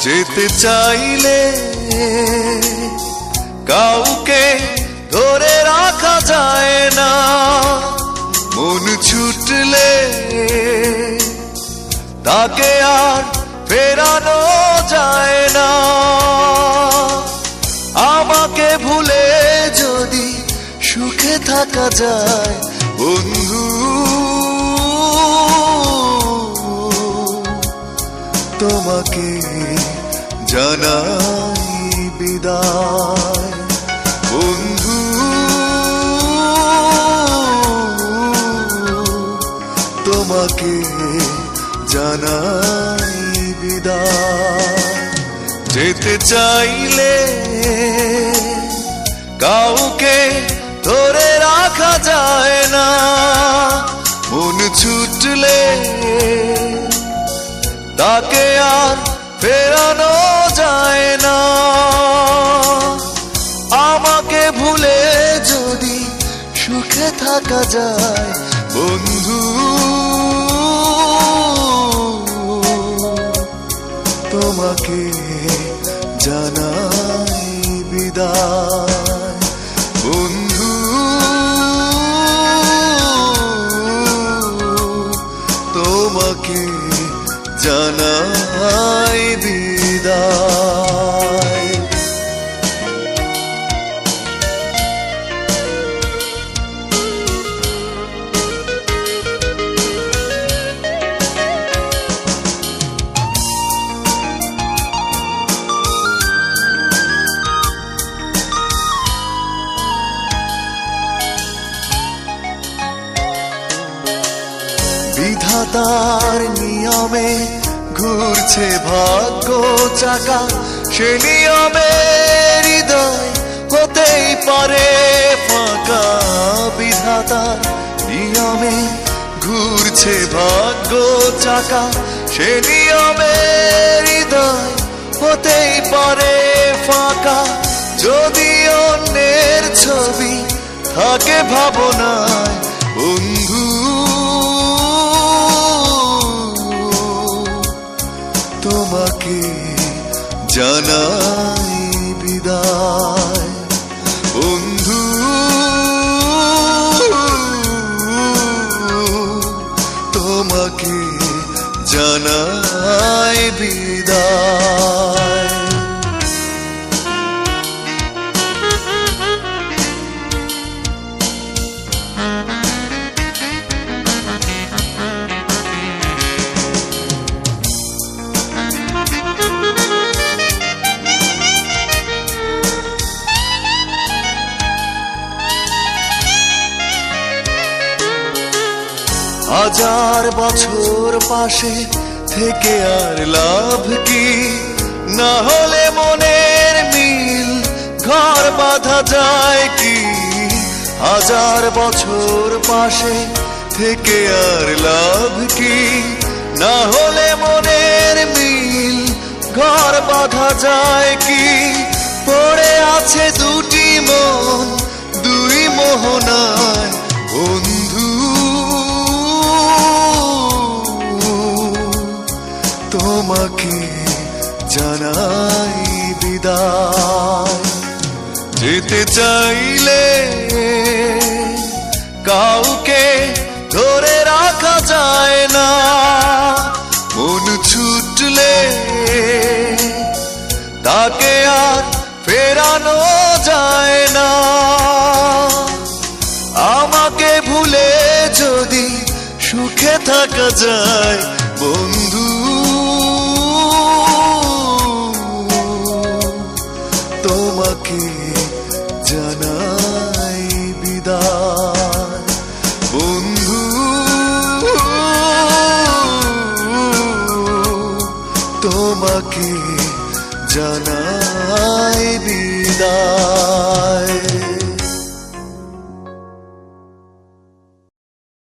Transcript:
যেতে চাইলে কাউকে ধরে রাখা যায় না, মন ছুটলে তাকে আর ফেরানো যায় না। আমাকে ভুলে যদি সুখে থাকা যায় বন্ধু, তোমাকে জানাই বিদায় বন্ধু, তোমাকে জানাই বিদায়। যেতে চাইলে কাউকে ধরে রাখা যায় না, মন ছুটলে তাকে আর ফেরানো যায় না। আমাকে ভুলে যদি সুখে থাকা যায় বন্ধু, তোমাকে জানাই বিদায় বন্ধু, তোমাকে জানাই বিদায়। বিধাতার নিয়মে ঘুরছে ভাগ্য চাকা, সে নিয়মে হৃদয় হতেই পারে ফাঁকা। বিধাতার নিয়মে ঘুরছে ভাগ্য চাকা, সে নিয়মে হৃদয় হতেই পারে ফাঁকা। যদি অন্যের ছবি থাকে ভাবনায় বন্ধু, তোমাকে জানাই বিদায় বন্ধু, তোমাকে জানাই বিদায়। হাজার বছর পাশে থেকে আর লাভ কি, না হলে মনের মিল ঘর বাঁধা যায় কি। হাজার বছর পাশে থেকে আর লাভ কি, না হলে মনের মিল ঘর বাঁধা যায় কি। পড়ে আছে দুটি মন দুই মোহনায় বন্ধু, তোমাকে জানাই বিদায়। যেতে চাইলে কাউকে ধরে রাখা যায় না, মন ছুটলে তাকে আর ফেরানো যায় না। আমাকে ভুলে যদি সুখে থাকা যায় বন্ধু, তোমাকে জানাই বিদায় বন্ধু, তোমাকে জানাই বিদায়।